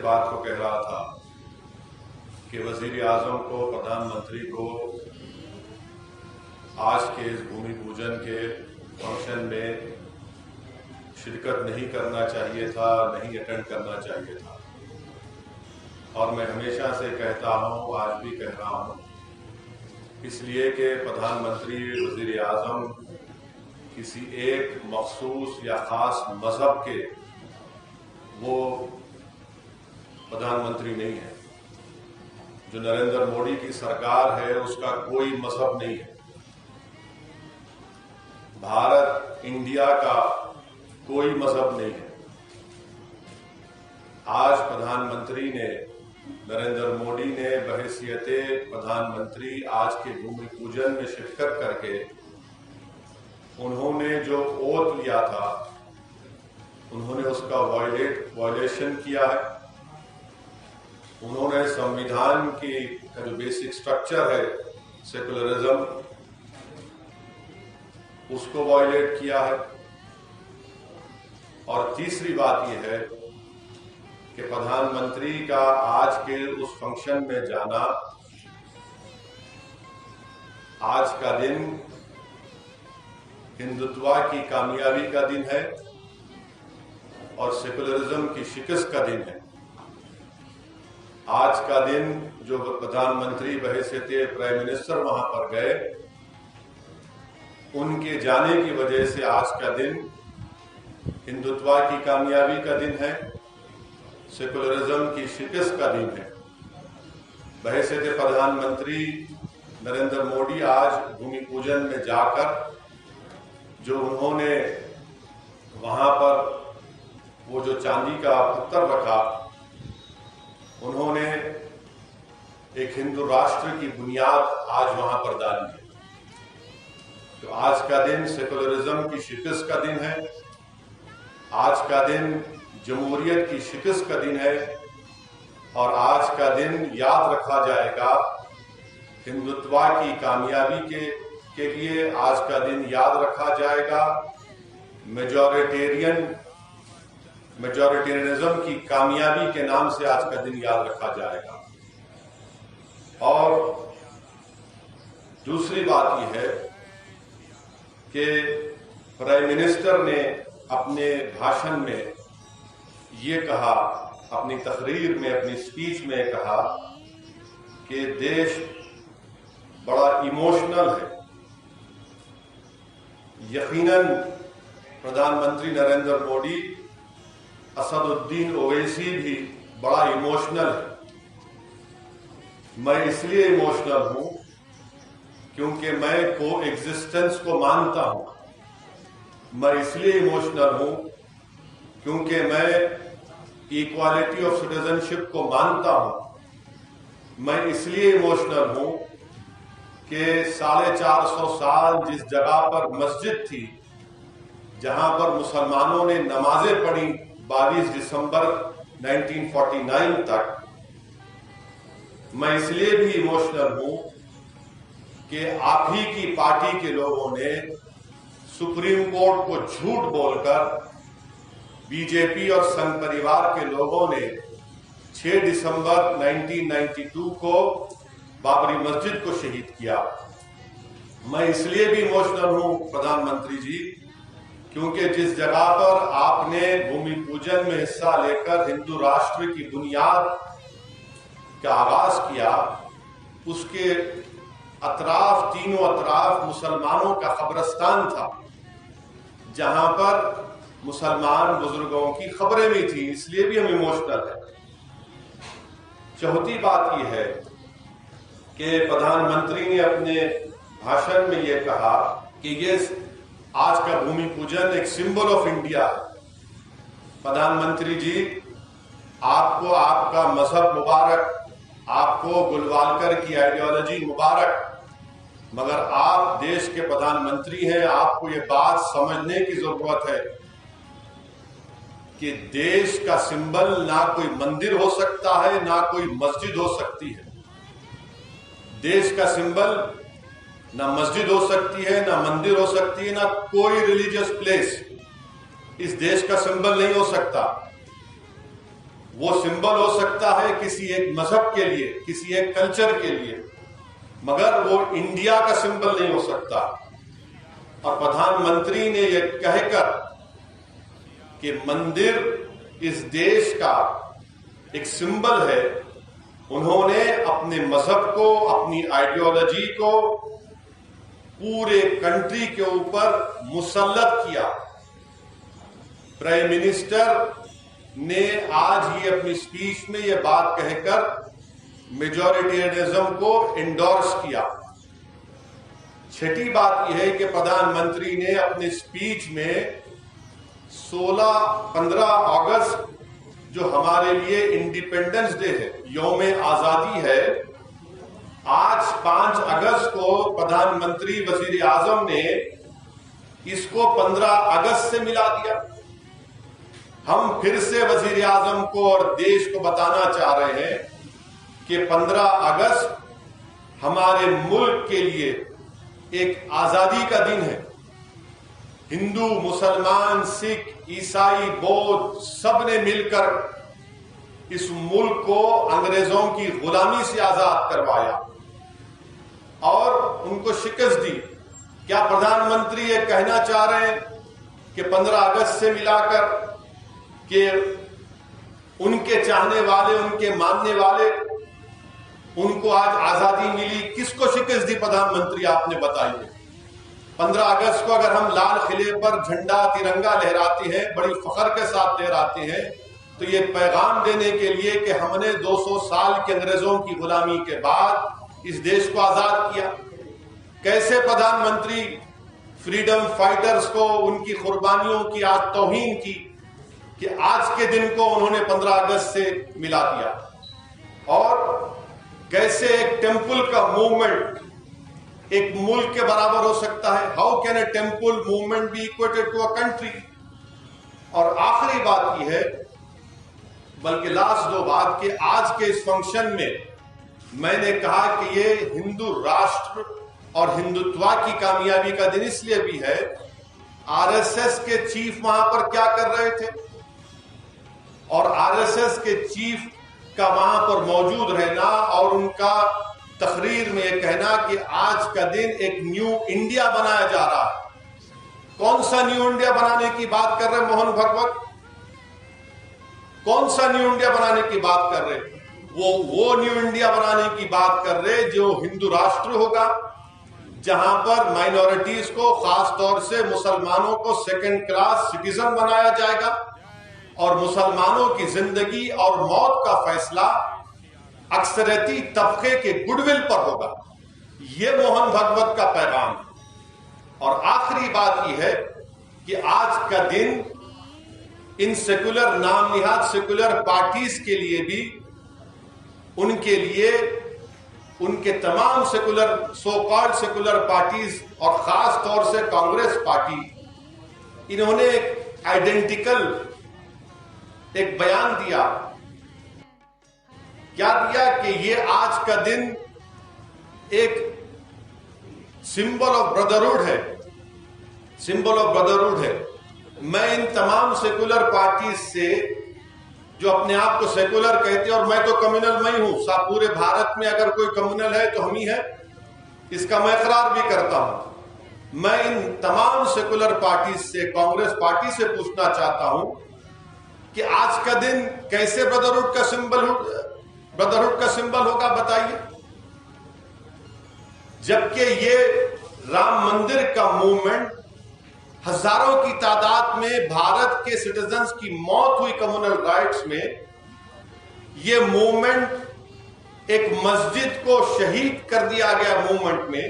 बात को कह रहा था कि वजीर आजम को, प्रधानमंत्री को आज के इस भूमि पूजन के फंक्शन में शिरकत नहीं करना चाहिए था, नहीं अटेंड करना चाहिए था। और मैं हमेशा से कहता हूं, आज भी कह रहा हूं, इसलिए कि प्रधानमंत्री, वजीर आजम किसी एक मखसूस या ख़ास मजहब के वो प्रधानमंत्री नहीं है। जो नरेंद्र मोदी की सरकार है उसका कोई मजहब नहीं है। भारत, इंडिया का कोई मजहब नहीं है। आज प्रधानमंत्री ने, नरेंद्र मोदी ने बहैसियते प्रधानमंत्री आज के भूमि पूजन में शिरकत करके उन्होंने जो ओथ लिया था, उन्होंने उसका वायलेशन किया है। उन्होंने संविधान की जो बेसिक स्ट्रक्चर है, सेकुलरिज्म, उसको वायलेट किया है। और तीसरी बात यह है कि प्रधानमंत्री का आज के उस फंक्शन में जाना, आज का दिन हिंदुत्व की कामयाबी का दिन है और सेकुलरिज्म की शिकस्त का दिन है। आज का दिन जो प्रधानमंत्री बहैसियते प्राइम मिनिस्टर वहां पर गए, उनके जाने की वजह से आज का दिन हिंदुत्व की कामयाबी का दिन है, सेकुलरिज्म की शिकस्त का दिन है। बहैसियते प्रधानमंत्री नरेंद्र मोदी आज भूमि पूजन में जाकर जो उन्होंने वहां पर वो जो चांदी का पत्थर रखा, उन्होंने एक हिंदू राष्ट्र की बुनियाद आज वहां पर डाली है। तो आज का दिन सेकुलरिज्म की शिकस्त का दिन है, आज का दिन जमहूरियत की शिकस्त का दिन है और आज का दिन याद रखा जाएगा हिंदुत्व की कामयाबी के लिए। आज का दिन याद रखा जाएगा मेजॉरिटेरियनिज्म की कामयाबी के नाम से आज का दिन याद रखा जाएगा। और दूसरी बात यह है कि प्राइम मिनिस्टर ने अपने भाषण में ये कहा, अपनी तकरीर में, अपनी स्पीच में कहा कि देश बड़ा इमोशनल है। यकीनन प्रधानमंत्री नरेंद्र मोदी, असदुद्दीन ओवैसी भी बड़ा इमोशनल है। मैं इसलिए इमोशनल हूं क्योंकि मैं को एग्जिस्टेंस को मानता हूं। मैं इसलिए इमोशनल हूं क्योंकि मैं इक्वालिटी ऑफ सिटीजनशिप को मानता हूं। मैं इसलिए इमोशनल हूं कि 450 साल जिस जगह पर मस्जिद थी, जहां पर मुसलमानों ने नमाजें पढ़ी 22 दिसंबर 1949 तक, मैं इसलिए भी इमोशनल हूं कि आप ही की पार्टी के लोगों ने सुप्रीम कोर्ट को झूठ बोलकर, बीजेपी और संघ परिवार के लोगों ने 6 दिसंबर 1992 को बाबरी मस्जिद को शहीद किया। मैं इसलिए भी इमोशनल हूं प्रधानमंत्री जी क्योंकि जिस जगह पर आपने भूमि पूजन में हिस्सा लेकर हिंदू राष्ट्र की बुनियाद का आगाज किया, उसके अतराफ, तीनों अतराफ मुसलमानों का कब्रिस्तान था, जहां पर मुसलमान बुजुर्गों की खबरें भी थी। इसलिए भी हम इमोशनल हैं। चौथी बात यह है कि प्रधानमंत्री ने अपने भाषण में यह कहा कि ये आज का भूमि पूजन एक सिंबल ऑफ इंडिया है। प्रधानमंत्री जी, आपको आपका मजहब मुबारक, आपको गुलवालकर की आइडियोलॉजी मुबारक, मगर आप देश के प्रधानमंत्री हैं। आपको ये बात समझने की जरूरत है कि देश का सिंबल ना कोई मंदिर हो सकता है, ना कोई मस्जिद हो सकती है। देश का सिंबल ना मस्जिद हो सकती है, ना मंदिर हो सकती है, ना कोई रिलीजियस प्लेस इस देश का सिंबल नहीं हो सकता। वो सिंबल हो सकता है किसी एक मजहब के लिए, किसी एक कल्चर के लिए, मगर वो इंडिया का सिंबल नहीं हो सकता। और प्रधानमंत्री ने यह कहकर कि मंदिर इस देश का एक सिंबल है, उन्होंने अपने मजहब को, अपनी आइडियोलॉजी को पूरे कंट्री के ऊपर मुसल्लत किया। प्राइम मिनिस्टर ने आज ही अपनी स्पीच में यह बात कहकर मेजॉरिटेरियनिज्म को एंडोर्स किया। छठी बात यह है कि प्रधानमंत्री ने अपनी स्पीच में 15 अगस्त जो हमारे लिए इंडिपेंडेंस डे है, यौम आजादी है, आज 5 अगस्त को प्रधानमंत्री वजीर आजम ने इसको 15 अगस्त से मिला दिया। हम फिर से वजीर आजम को और देश को बताना चाह रहे हैं कि 15 अगस्त हमारे मुल्क के लिए एक आजादी का दिन है। हिंदू, मुसलमान, सिख, ईसाई, बौद्ध सब ने मिलकर इस मुल्क को अंग्रेजों की गुलामी से आजाद करवाया और उनको शिकस्त दी। क्या प्रधानमंत्री ये कहना चाह रहे हैं कि 15 अगस्त से मिलाकर कि उनके चाहने वाले, उनके मानने वाले, उनको आज आजादी मिली? किसको शिकस्त दी प्रधानमंत्री, आपने बताइए। 15 अगस्त को अगर हम लाल किले पर झंडा, तिरंगा लहराते हैं, बड़ी फख्र के साथ लहराते हैं, तो ये पैगाम देने के लिए कि हमने 200 साल के अंग्रेजों की गुलामी के बाद इस देश को आजाद किया। कैसे प्रधानमंत्री फ्रीडम फाइटर्स को, उनकी कुर्बानियों की आज तौहीन की कि आज के दिन को उन्होंने 15 अगस्त से मिला दिया। और कैसे एक टेम्पल का मूवमेंट एक मुल्क के बराबर हो सकता है? How can a temple movement be equated to a country? और आखिरी बात यह है, बल्कि लास्ट 2 बात, कि आज के इस फंक्शन में मैंने कहा कि ये हिंदू राष्ट्र और हिंदुत्व की कामयाबी का दिन इसलिए भी है, आरएसएस के चीफ वहां पर क्या कर रहे थे और आरएसएस के चीफ का वहां पर मौजूद रहना और उनका तकरीर में यह कहना कि आज का दिन एक न्यू इंडिया बनाया जा रहा है। कौन सा न्यू इंडिया बनाने की बात कर रहे हैं मोहन भागवत? कौन सा न्यू इंडिया बनाने की बात कर रहे? वो न्यू इंडिया बनाने की बात कर रहे जो हिंदू राष्ट्र होगा, जहां पर माइनॉरिटीज को, खास तौर से मुसलमानों को सेकंड क्लास सिटीजन बनाया जाएगा और मुसलमानों की जिंदगी और मौत का फैसला अक्सरती तबके के गुडविल पर होगा। यह मोहन भागवत का पैगाम। और आखिरी बात यह है कि आज का दिन इन सेकुलर, नाम निहाद सेकुलर पार्टीज के लिए भी, उनके लिए, उनके तमाम secular, so called secular parties और खास तौर से कांग्रेस पार्टी, इन्होंने एक आइडेंटिकल एक बयान दिया। क्या दिया? कि ये आज का दिन एक सिंबल ऑफ ब्रदरहुड है, सिंबल ऑफ ब्रदरहुड है। मैं इन तमाम सेकुलर पार्टीज से, जो अपने आप को सेकुलर कहते हैं, और मैं तो कम्युनल में ही हूं, पूरे भारत में अगर कोई कम्युनल है तो हम ही है, इसका मैं इकरार भी करता हूं। मैं इन तमाम सेकुलर पार्टीज से, कांग्रेस पार्टी से पूछना चाहता हूं कि आज का दिन कैसे ब्रदरहुड का सिंबल होगा, बताइए। जबकि ये राम मंदिर का मूवमेंट, हजारों की तादाद में भारत के सिटीजन्स की मौत हुई कम्युनल राइट्स में, ये मूवमेंट एक मस्जिद को शहीद कर दिया गया मूवमेंट में,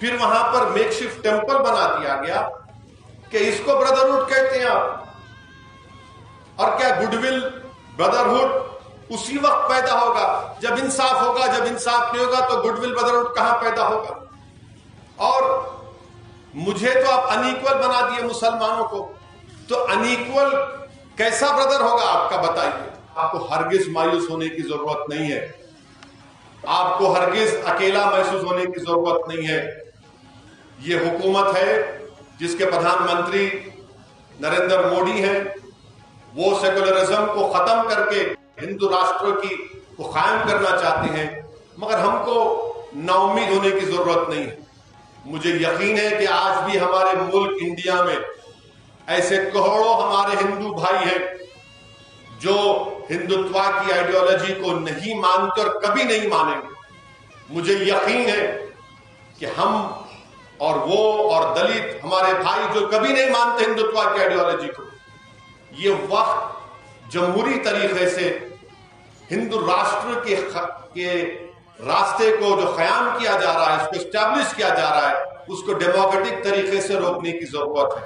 फिर वहां पर मेकशिफ्ट टेम्पल बना दिया गया कि इसको ब्रदरहुड कहते हैं आप। और क्या गुडविल, ब्रदरहुड उसी वक्त पैदा होगा जब इंसाफ होगा। जब इंसाफ नहीं होगा तो गुडविल, ब्रदरहुड कहां पैदा होगा? और मुझे तो आप अनइक्वल बना दिए मुसलमानों को, तो अनइक्वल कैसा ब्रदर होगा आपका, बताइए। आपको हरगिज मायूस होने की जरूरत नहीं है, आपको हरगिज अकेला महसूस होने की जरूरत नहीं है। यह हुकूमत है जिसके प्रधानमंत्री नरेंद्र मोदी हैं, वो सेकुलरिज्म को खत्म करके हिंदू राष्ट्र को कायम करना चाहते हैं, मगर हमको नाउम्मीद होने की जरूरत नहीं है। मुझे यकीन है कि आज भी हमारे मुल्क इंडिया में ऐसे करोड़ों हमारे हिंदू भाई हैं जो हिंदुत्व की आइडियोलॉजी को नहीं मानते और कभी नहीं मानेंगे। मुझे यकीन है कि हम और वो और दलित हमारे भाई जो कभी नहीं मानते हिंदुत्व की आइडियोलॉजी को, ये वक्त जमहूरी तरीके से हिंदू राष्ट्र के रास्ते को जो क़याम किया जा रहा है, उसको स्टैब्लिश किया जा रहा है, उसको डेमोक्रेटिक तरीके से रोकने की जरूरत है।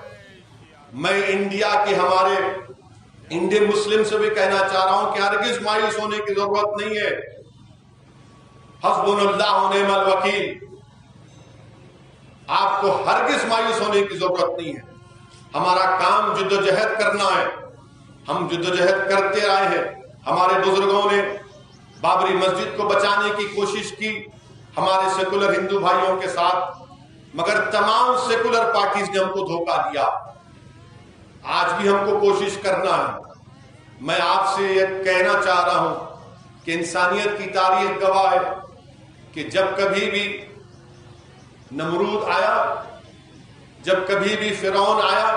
मैं इंडिया के हमारे इंडियन मुस्लिम से भी कहना चाह रहा हूं कि हरगिज मायूस होने की जरूरत नहीं है। हस्बुनल्लाह व निअमल वकील, आपको हरगिज मायूस होने की जरूरत नहीं है। हमारा काम जिद्दोजहद करना है, हम जिद्दोजहद करते आए हैं। हमारे बुजुर्गों ने बाबरी मस्जिद को बचाने की कोशिश की हमारे सेकुलर हिंदू भाइयों के साथ, मगर तमाम सेकुलर पार्टीज ने हमको धोखा दिया। आज भी हमको कोशिश करना है। मैं आपसे यह कहना चाह रहा हूं कि इंसानियत की तारीख गवाह है कि जब कभी भी नमरूद आया, जब कभी भी फिरौन आया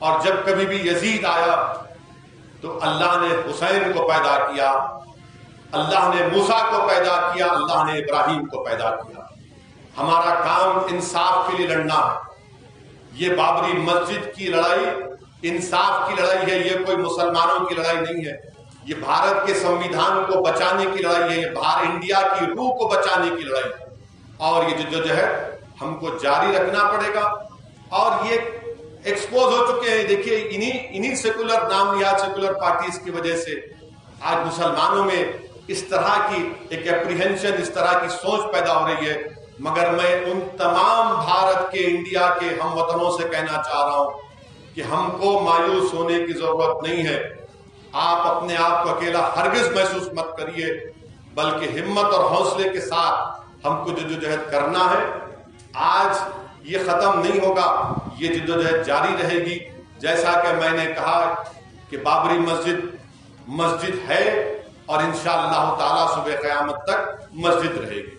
और जब कभी भी यजीद आया, तो अल्लाह ने हुसैन को पैदा किया, अल्लाह ने मूसा को पैदा किया, अल्लाह ने इब्राहिम को पैदा किया। हमारा काम इंसाफ के लिए लड़ना है। ये बाबरी मस्जिद की लड़ाई इंसाफ की लड़ाई है, ये कोई मुसलमानों की लड़ाई नहीं है। ये भारत के संविधान को बचाने की लड़ाई है, ये भारत इंडिया की रूह को बचाने की लड़ाई है। और ये जिद्दोजहद हमको जारी रखना पड़ेगा। और ये एक्सपोज हो चुके हैं, देखिए इन्हीं सेकुलर नाम लिहाज सेकुलर पार्टीज की वजह से आज मुसलमानों में इस तरह की एक एप्रीहेंशन, इस तरह की सोच पैदा हो रही है। मगर मैं उन तमाम भारत के, इंडिया के हम वतनों से कहना चाह रहा हूं कि हमको मायूस होने की जरूरत नहीं है। आप अपने आप को अकेला हरगिज महसूस मत करिए, बल्कि हिम्मत और हौसले के साथ हमको जिद्दोजहद करना है। आज ये खत्म नहीं होगा, ये जिद्दोजहद जारी रहेगी। जैसा कि मैंने कहा कि बाबरी मस्जिद है और इंशाअल्लाह ताला सुबह क़यामत तक मस्जिद रहेगी।